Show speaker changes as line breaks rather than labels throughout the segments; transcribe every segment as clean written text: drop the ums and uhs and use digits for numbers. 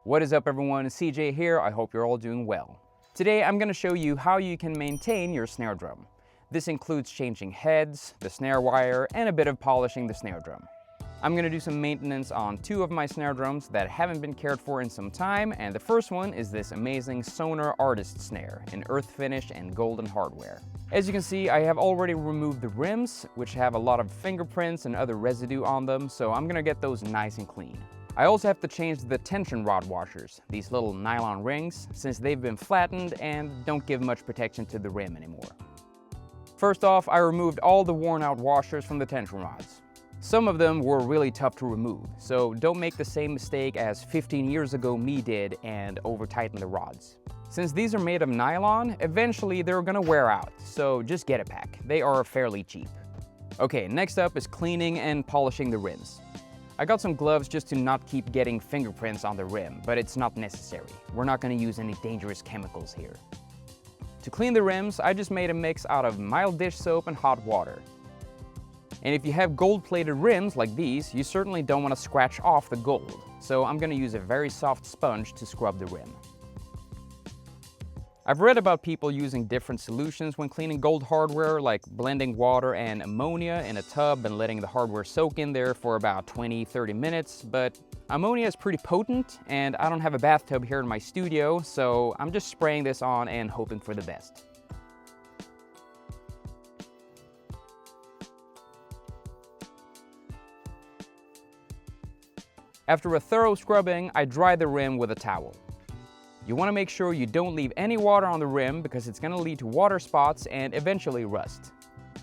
What is up everyone, CJ here, I hope you're all doing well. Today I'm going to show you how you can maintain your snare drum. This includes changing heads, the snare wire, and a bit of polishing the snare drum. I'm going to do some maintenance on two of my snare drums that haven't been cared for in some time, and the first one is this amazing Sonar Artist snare in earth finish and golden hardware. As you can see, I have already removed the rims, which have a lot of fingerprints and other residue on them, so I'm going to get those nice and clean. I also have to change the tension rod washers, these little nylon rings, since they've been flattened and don't give much protection to the rim anymore. First off, I removed all the worn out washers from the tension rods. Some of them were really tough to remove, so don't make the same mistake as 15 years ago me did and over-tighten the rods. Since these are made of nylon, eventually they're gonna wear out, so just get a pack. They are fairly cheap. Okay, next up is cleaning and polishing the rims. I got some gloves just to not keep getting fingerprints on the rim, but it's not necessary. We're not going to use any dangerous chemicals here. To clean the rims, I just made a mix out of mild dish soap and hot water. And if you have gold-plated rims like these, you certainly don't want to scratch off the gold, so I'm going to use a very soft sponge to scrub the rim. I've read about people using different solutions when cleaning gold hardware, like blending water and ammonia in a tub and letting the hardware soak in there for about 20-30 minutes, but ammonia is pretty potent and I don't have a bathtub here in my studio, so I'm just spraying this on and hoping for the best. After a thorough scrubbing, I dry the rim with a towel. You want to make sure you don't leave any water on the rim because it's going to lead to water spots and eventually rust.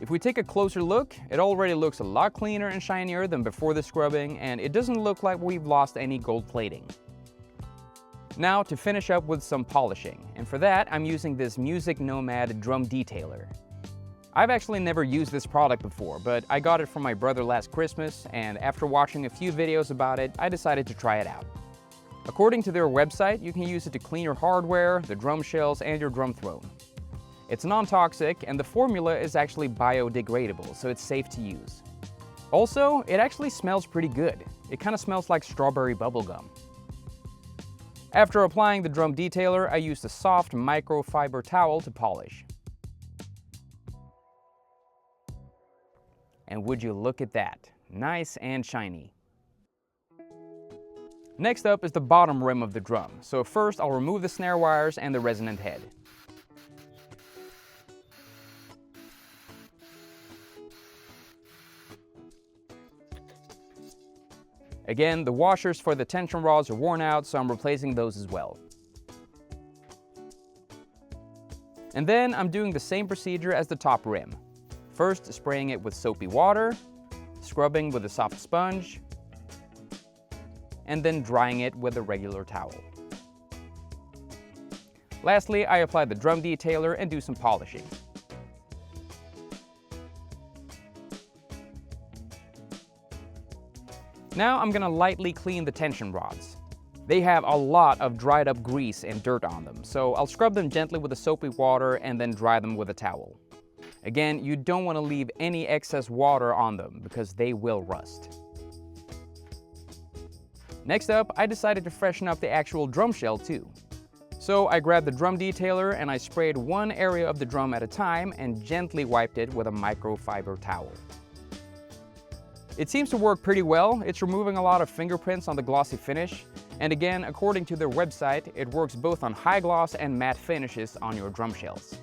If we take a closer look, it already looks a lot cleaner and shinier than before the scrubbing, and it doesn't look like we've lost any gold plating. Now to finish up with some polishing, and for that I'm using this Music Nomad drum detailer. I've actually never used this product before, but I got it from my brother last Christmas, and after watching a few videos about it, I decided to try it out. According to their website, you can use it to clean your hardware, the drum shells, and your drum throne. It's non-toxic, and the formula is actually biodegradable, so it's safe to use. Also, it actually smells pretty good. It kind of smells like strawberry bubblegum. After applying the drum detailer, I used a soft microfiber towel to polish. And would you look at that? Nice and shiny. Next up is the bottom rim of the drum, so first I'll remove the snare wires and the resonant head. Again, the washers for the tension rods are worn out, so I'm replacing those as well. And then I'm doing the same procedure as the top rim. First spraying it with soapy water, scrubbing with a soft sponge, and then drying it with a regular towel. Lastly, I apply the drum detailer and do some polishing. Now I'm going to lightly clean the tension rods. They have a lot of dried up grease and dirt on them, so I'll scrub them gently with the soapy water and then dry them with a towel. Again, you don't want to leave any excess water on them because they will rust. Next up, I decided to freshen up the actual drum shell too. So I grabbed the drum detailer and I sprayed one area of the drum at a time and gently wiped it with a microfiber towel. It seems to work pretty well. It's removing a lot of fingerprints on the glossy finish. And again, according to their website, it works both on high gloss and matte finishes on your drum shells.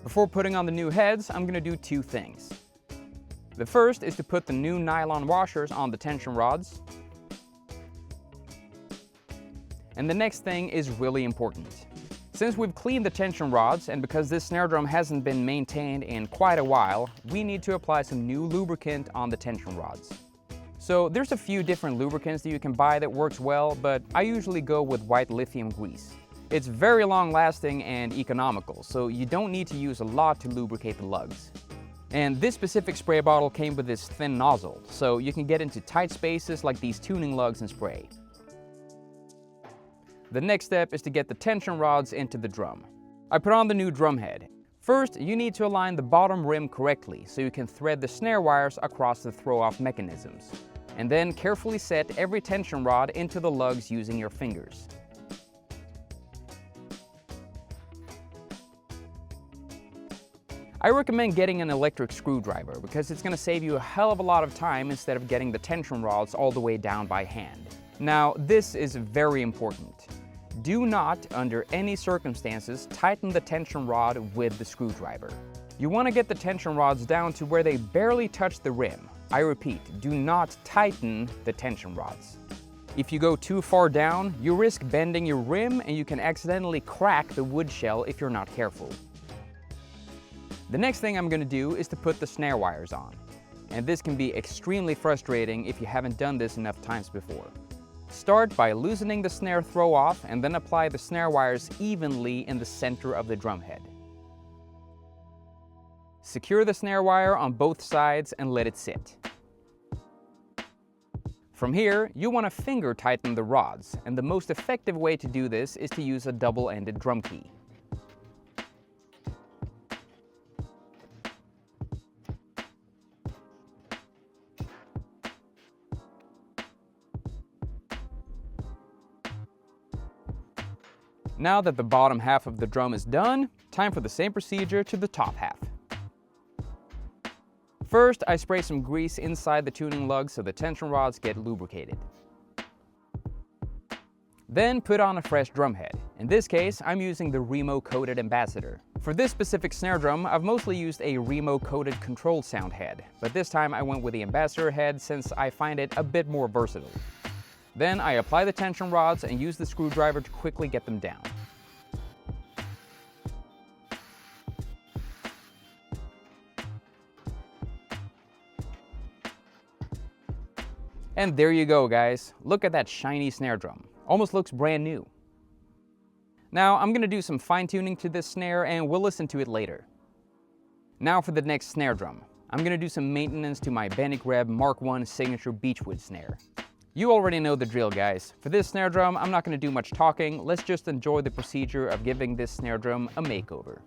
Before putting on the new heads, I'm going to do two things. The first is to put the new nylon washers on the tension rods. And the next thing is really important. Since we've cleaned the tension rods, and because this snare drum hasn't been maintained in quite a while, we need to apply some new lubricant on the tension rods. So there's a few different lubricants that you can buy that works well, but I usually go with white lithium grease. It's very long lasting and economical, so you don't need to use a lot to lubricate the lugs. And this specific spray bottle came with this thin nozzle, so you can get into tight spaces like these tuning lugs and spray. The next step is to get the tension rods into the drum. I put on the new drum head. First, you need to align the bottom rim correctly so you can thread the snare wires across the throw-off mechanisms. and then carefully set every tension rod into the lugs using your fingers. I recommend getting an electric screwdriver because it's going to save you a hell of a lot of time instead of getting the tension rods all the way down by hand. Now, this is very important. Do not, under any circumstances, tighten the tension rod with the screwdriver. You want to get the tension rods down to where they barely touch the rim. I repeat, do not tighten the tension rods. If you go too far down, you risk bending your rim and you can accidentally crack the wood shell if you're not careful. The next thing I'm going to do is to put the snare wires on. And this can be extremely frustrating if you haven't done this enough times before. Start by loosening the snare throw off and then apply the snare wires evenly in the center of the drum head. Secure the snare wire on both sides and let it sit. From here, you want to finger tighten the rods, and the most effective way to do this is to use a double-ended drum key. Now that the bottom half of the drum is done, time for the same procedure to the top half. First, I spray some grease inside the tuning lug so the tension rods get lubricated. Then put on a fresh drum head. In this case, I'm using the Remo-coated Ambassador. For this specific snare drum, I've mostly used a Remo-coated control sound head, but this time I went with the Ambassador head since I find it a bit more versatile. Then I apply the tension rods and use the screwdriver to quickly get them down. And there you go, guys. Look at that shiny snare drum. Almost looks brand new. Now I'm going to do some fine-tuning to this snare and we'll listen to it later. Now for the next snare drum. I'm going to do some maintenance to my Benic Reb Mark I Signature Beechwood snare. You already know the drill, guys. For this snare drum, I'm not going to do much talking. Let's just enjoy the procedure of giving this snare drum a makeover.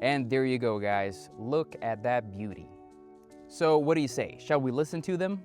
And there you go, guys. Look at that beauty. So what do you say? Shall we listen to them?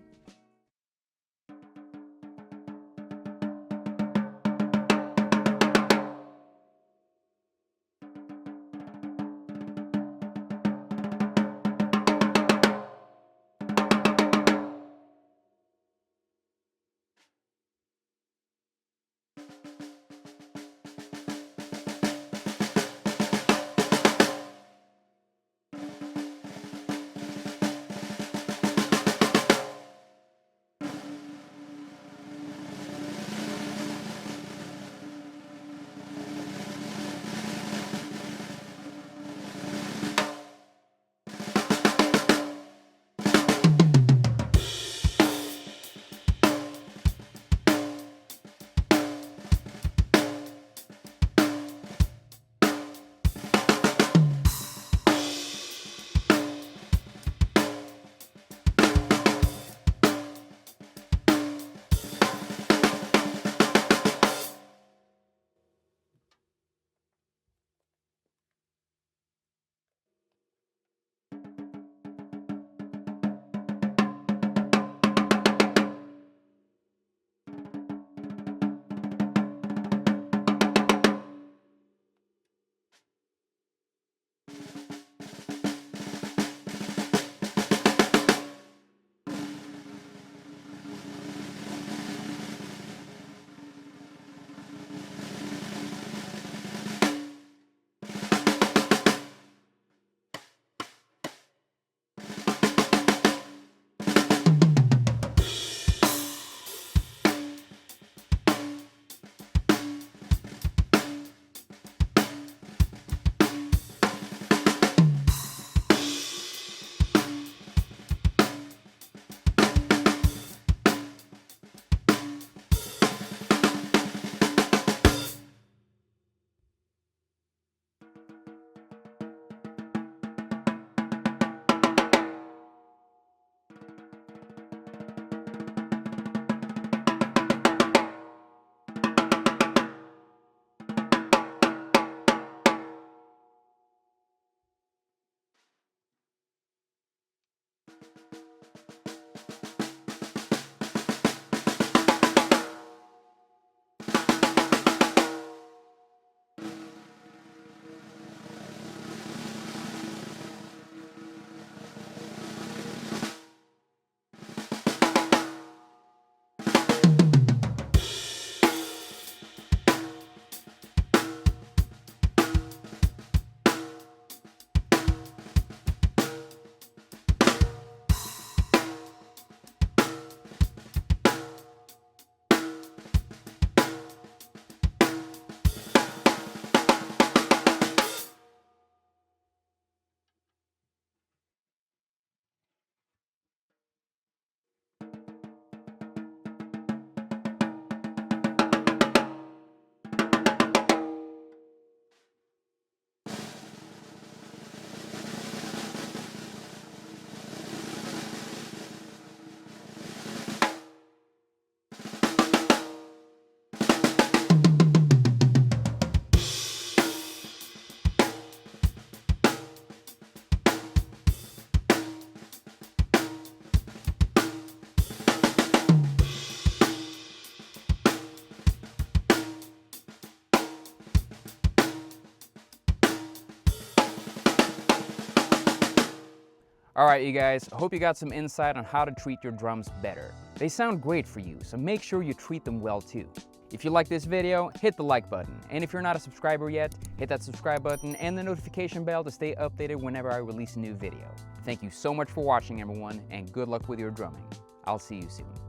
All right, you guys, hope you got some insight on how to treat your drums better. They sound great for you, so make sure you treat them well too. If you like this video, hit the like button. And if you're not a subscriber yet, hit that subscribe button and the notification bell to stay updated whenever I release a new video. Thank you so much for watching, everyone, and good luck with your drumming. I'll see you soon.